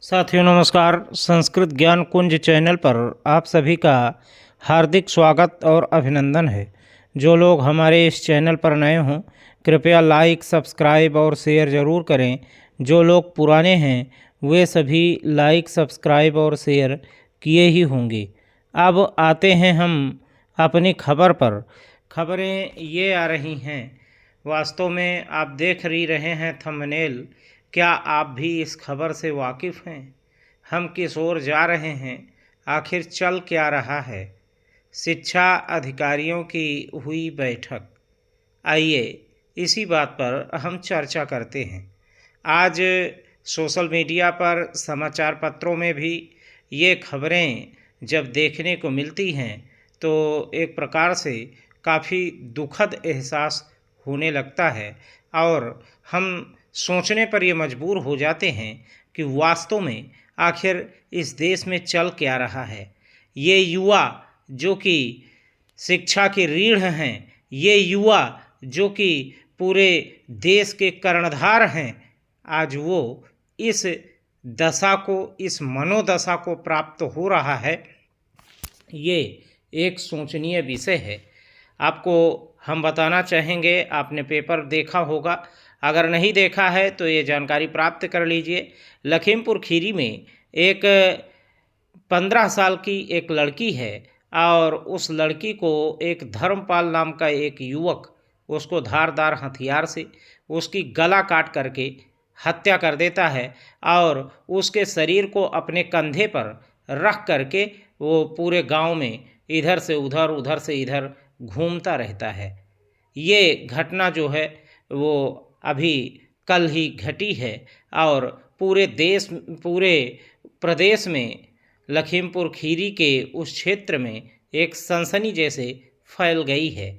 साथियों नमस्कार। संस्कृत ज्ञान कुंज चैनल पर आप सभी का हार्दिक स्वागत और अभिनंदन है। जो लोग हमारे इस चैनल पर नए हों कृपया लाइक, सब्सक्राइब और शेयर ज़रूर करें। जो लोग पुराने हैं वे सभी लाइक, सब्सक्राइब और शेयर किए ही होंगे। अब आते हैं हम अपनी खबर पर। खबरें ये आ रही हैं, वास्तव में आप देख ही रहे हैं थंबनेल। क्या आप भी इस खबर से वाकिफ़ हैं? हम किस ओर जा रहे हैं? आखिर चल क्या रहा है? शिक्षा अधिकारियों की हुई बैठक। आइए इसी बात पर हम चर्चा करते हैं। आज सोशल मीडिया पर, समाचार पत्रों में भी ये खबरें जब देखने को मिलती हैं तो एक प्रकार से काफ़ी दुखद एहसास होने लगता है और हम सोचने पर ये मजबूर हो जाते हैं कि वास्तव में आखिर इस देश में चल क्या रहा है। ये युवा जो कि शिक्षा की रीढ़ हैं, ये युवा जो कि पूरे देश के कर्णधार हैं, आज वो इस दशा को, इस मनोदशा को प्राप्त हो रहा है। ये एक सोचनीय विषय है। आपको हम बताना चाहेंगे, आपने पेपर देखा होगा, अगर नहीं देखा है तो ये जानकारी प्राप्त कर लीजिए। लखीमपुर खीरी में एक 15 साल की एक लड़की है और उस लड़की को एक धर्मपाल नाम का एक युवक उसको धारदार हथियार से उसकी गला काट करके हत्या कर देता है और उसके शरीर को अपने कंधे पर रख करके वो पूरे गांव में इधर से उधर, उधर से इधर घूमता रहता है। ये घटना जो है वो अभी कल ही घटी है और पूरे प्रदेश में लखीमपुर खीरी के उस क्षेत्र में एक सनसनी जैसे फैल गई है।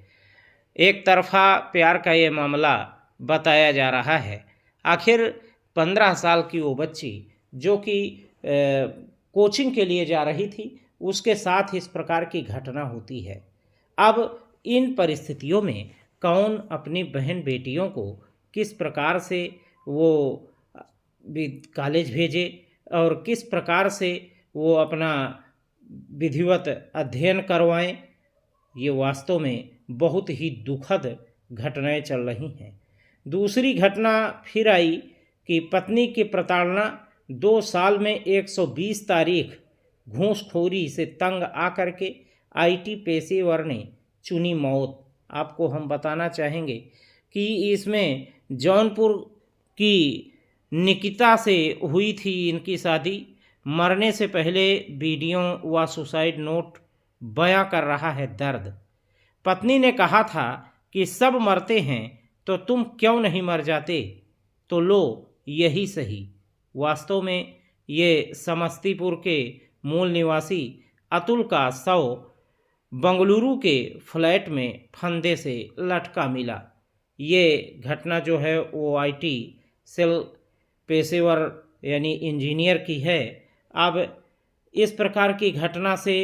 एक तरफा प्यार का ये मामला बताया जा रहा है। आखिर 15 साल की वो बच्ची जो कि कोचिंग के लिए जा रही थी, उसके साथ इस प्रकार की घटना होती है। अब इन परिस्थितियों में कौन अपनी बहन बेटियों को किस प्रकार से वो कॉलेज भेजे और किस प्रकार से वो अपना विधिवत अध्ययन करवाएं, ये वास्तव में बहुत ही दुखद घटनाएं चल रही हैं। दूसरी घटना फिर आई कि पत्नी की प्रताड़ना, 2 साल में 120 तारीख घूसखोरी से तंग आकर के आईटी पेशेवर ने चुनी मौत। आपको हम बताना चाहेंगे कि इसमें जौनपुर की निकिता से हुई थी इनकी शादी। मरने से पहले वीडियो व सुसाइड नोट बयां कर रहा है दर्द। पत्नी ने कहा था कि सब मरते हैं तो तुम क्यों नहीं मर जाते, तो लो यही सही। वास्तव में ये समस्तीपुर के मूल निवासी अतुल का शव बंगलुरु के फ्लैट में फंदे से लटका मिला। ये घटना जो है वो आईटी सेल पेशेवर यानी इंजीनियर की है। अब इस प्रकार की घटना से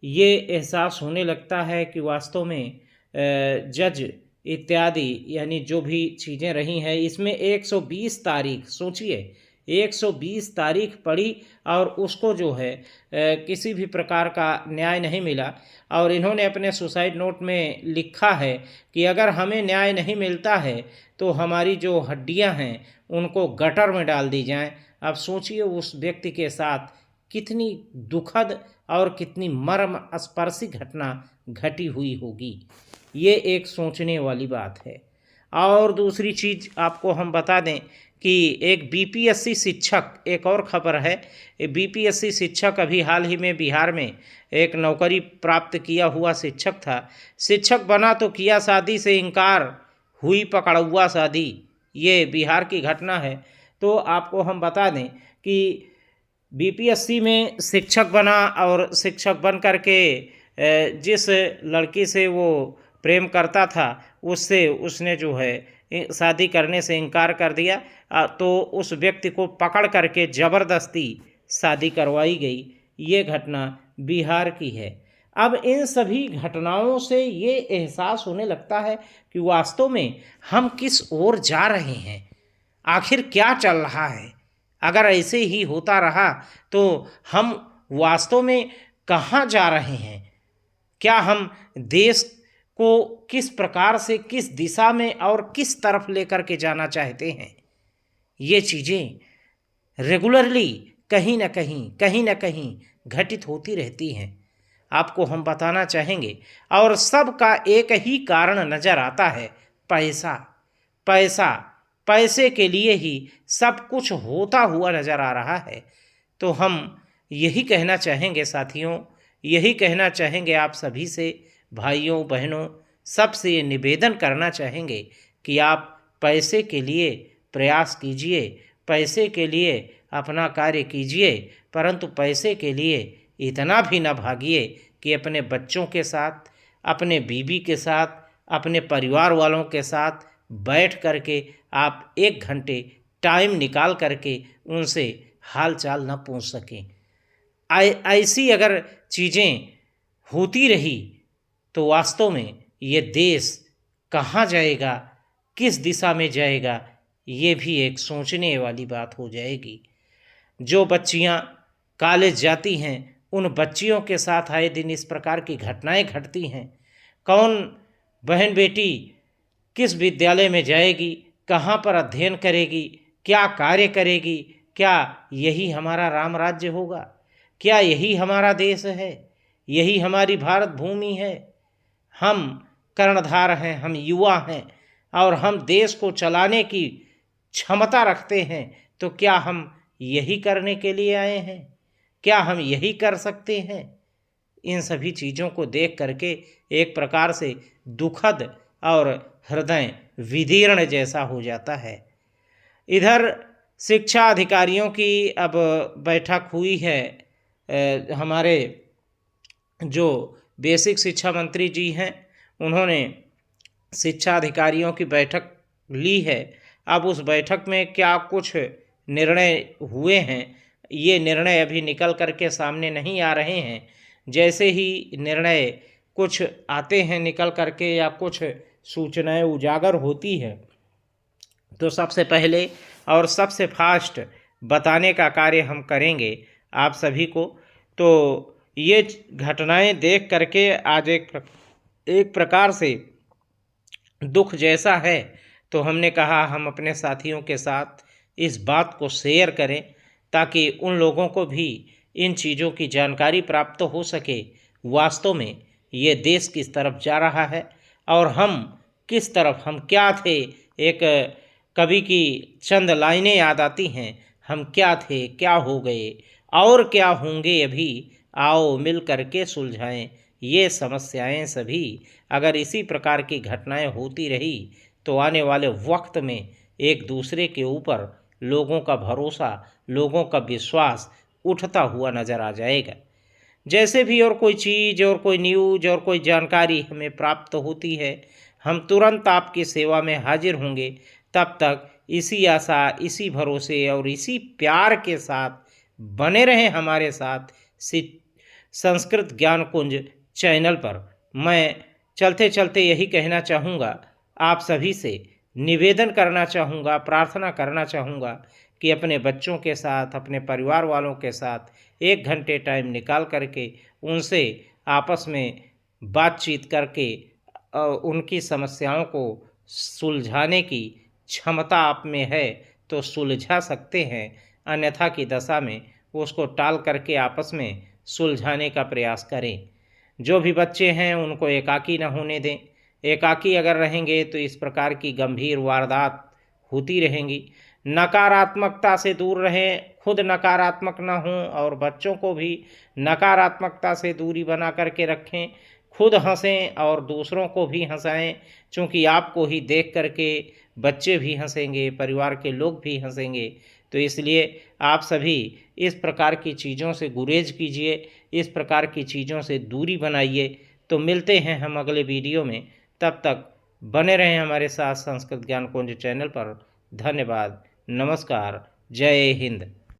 ये एहसास होने लगता है कि वास्तव में जज इत्यादि यानी जो भी चीज़ें रही हैं, इसमें 120 तारीख, सोचिए 120 तारीख पड़ी और उसको जो है किसी भी प्रकार का न्याय नहीं मिला। और इन्होंने अपने सुसाइड नोट में लिखा है कि अगर हमें न्याय नहीं मिलता है तो हमारी जो हड्डियां हैं उनको गटर में डाल दी जाएं। अब सोचिए उस व्यक्ति के साथ कितनी दुखद और कितनी मर्म स्पर्शी घटना घटी हुई होगी। ये एक सोचने वाली बात है। और दूसरी चीज़ आपको हम बता दें कि एक बीपीएससी शिक्षक, एक और खबर है, बीपीएससी शिक्षक अभी हाल ही में बिहार में एक नौकरी प्राप्त किया हुआ शिक्षक था। शिक्षक बना तो किया शादी से इनकार, हुई पकड़ुआ शादी। ये बिहार की घटना है। तो आपको हम बता दें कि बीपीएससी में शिक्षक बना और शिक्षक बन करके जिस लड़की से वो प्रेम करता था उससे उसने जो है शादी करने से इनकार कर दिया। तो उस व्यक्ति को पकड़ करके ज़बरदस्ती शादी करवाई गई। ये घटना बिहार की है। अब इन सभी घटनाओं से ये एहसास होने लगता है कि वास्तव में हम किस ओर जा रहे हैं, आखिर क्या चल रहा है। अगर ऐसे ही होता रहा तो हम वास्तव में कहाँ जा रहे हैं? क्या हम देश को किस प्रकार से, किस दिशा में और किस तरफ लेकर के जाना चाहते हैं? ये चीज़ें रेगुलरली कहीं न कहीं घटित होती रहती हैं। आपको हम बताना चाहेंगे और सबका एक ही कारण नज़र आता है, पैसा। पैसा, पैसे के लिए ही सब कुछ होता हुआ नज़र आ रहा है। तो हम यही कहना चाहेंगे साथियों, यही कहना चाहेंगे आप सभी से, भाइयों बहनों, सबसे ये निवेदन करना चाहेंगे कि आप पैसे के लिए प्रयास कीजिए, पैसे के लिए अपना कार्य कीजिए, परंतु पैसे के लिए इतना भी न भागिए कि अपने बच्चों के साथ, अपने बीवी के साथ, अपने परिवार वालों के साथ बैठ करके आप 1 घंटे टाइम निकाल करके उनसे हाल चाल न पूछ सकें। ऐसी अगर चीज़ें होती रही तो वास्तव में ये देश कहाँ जाएगा, किस दिशा में जाएगा, ये भी एक सोचने वाली बात हो जाएगी। जो बच्चियाँ कॉलेज जाती हैं, उन बच्चियों के साथ आए दिन इस प्रकार की घटनाएं घटती हैं। कौन बहन बेटी किस विद्यालय में जाएगी, कहाँ पर अध्ययन करेगी, क्या कार्य करेगी? क्या यही हमारा राम राज्य होगा? क्या यही हमारा देश है? यही हमारी भारत भूमि है? हम कर्णधार हैं, हम युवा हैं और हम देश को चलाने की क्षमता रखते हैं, तो क्या हम यही करने के लिए आए हैं? क्या हम यही कर सकते हैं? इन सभी चीज़ों को देख करके एक प्रकार से दुखद और हृदय विदीर्ण जैसा हो जाता है। इधर शिक्षा अधिकारियों की अब बैठक हुई है। हमारे जो बेसिक शिक्षा मंत्री जी हैं, उन्होंने शिक्षा अधिकारियों की बैठक ली है। अब उस बैठक में क्या कुछ निर्णय हुए हैं, ये निर्णय अभी निकल करके सामने नहीं आ रहे हैं। जैसे ही निर्णय कुछ आते हैं निकल करके या कुछ सूचनाएं उजागर होती है, तो सबसे पहले और सबसे फास्ट बताने का कार्य हम करेंगे आप सभी को। तो ये घटनाएं देख करके आज एक प्रकार से दुख जैसा है, तो हमने कहा हम अपने साथियों के साथ इस बात को शेयर करें ताकि उन लोगों को भी इन चीज़ों की जानकारी प्राप्त हो सके। वास्तव में ये देश किस तरफ जा रहा है और हम किस तरफ, हम क्या थे। एक कवि की चंद लाइनें याद आती हैं, हम क्या थे, क्या हो गए और क्या होंगे अभी, आओ मिल करके सुलझाएं ये समस्याएं सभी। अगर इसी प्रकार की घटनाएं होती रही तो आने वाले वक्त में एक दूसरे के ऊपर लोगों का भरोसा, लोगों का विश्वास उठता हुआ नज़र आ जाएगा। जैसे भी और कोई चीज़ और कोई न्यूज़ और कोई जानकारी हमें प्राप्त होती है, हम तुरंत आपकी सेवा में हाजिर होंगे। तब तक इसी आशा, इसी भरोसे और इसी प्यार के साथ बने रहें हमारे साथ संस्कृत ज्ञान कुंज चैनल पर। मैं चलते चलते यही कहना चाहूँगा, आप सभी से निवेदन करना चाहूँगा, प्रार्थना करना चाहूँगा कि अपने बच्चों के साथ, अपने परिवार वालों के साथ 1 घंटे टाइम निकाल करके उनसे आपस में बातचीत करके उनकी समस्याओं को सुलझाने की क्षमता आप में है तो सुलझा सकते हैं, अन्यथा की दशा में उसको टाल करके आपस में सुलझाने का प्रयास करें। जो भी बच्चे हैं उनको एकाकी न होने दें। एकाकी अगर रहेंगे तो इस प्रकार की गंभीर वारदात होती रहेंगी। नकारात्मकता से दूर रहें, खुद नकारात्मक न हों और बच्चों को भी नकारात्मकता से दूरी बना करके रखें। खुद हंसें और दूसरों को भी हंसाएं, क्योंकि आपको ही देख करके बच्चे भी हंसेंगे, परिवार के लोग भी हंसेंगे। तो इसलिए आप सभी इस प्रकार की चीज़ों से गुरेज कीजिए, इस प्रकार की चीज़ों से दूरी बनाइए। तो मिलते हैं हम अगले वीडियो में, तब तक बने रहें हमारे साथ संस्कृत ज्ञान कुंज चैनल पर। धन्यवाद, नमस्कार, जय हिंद।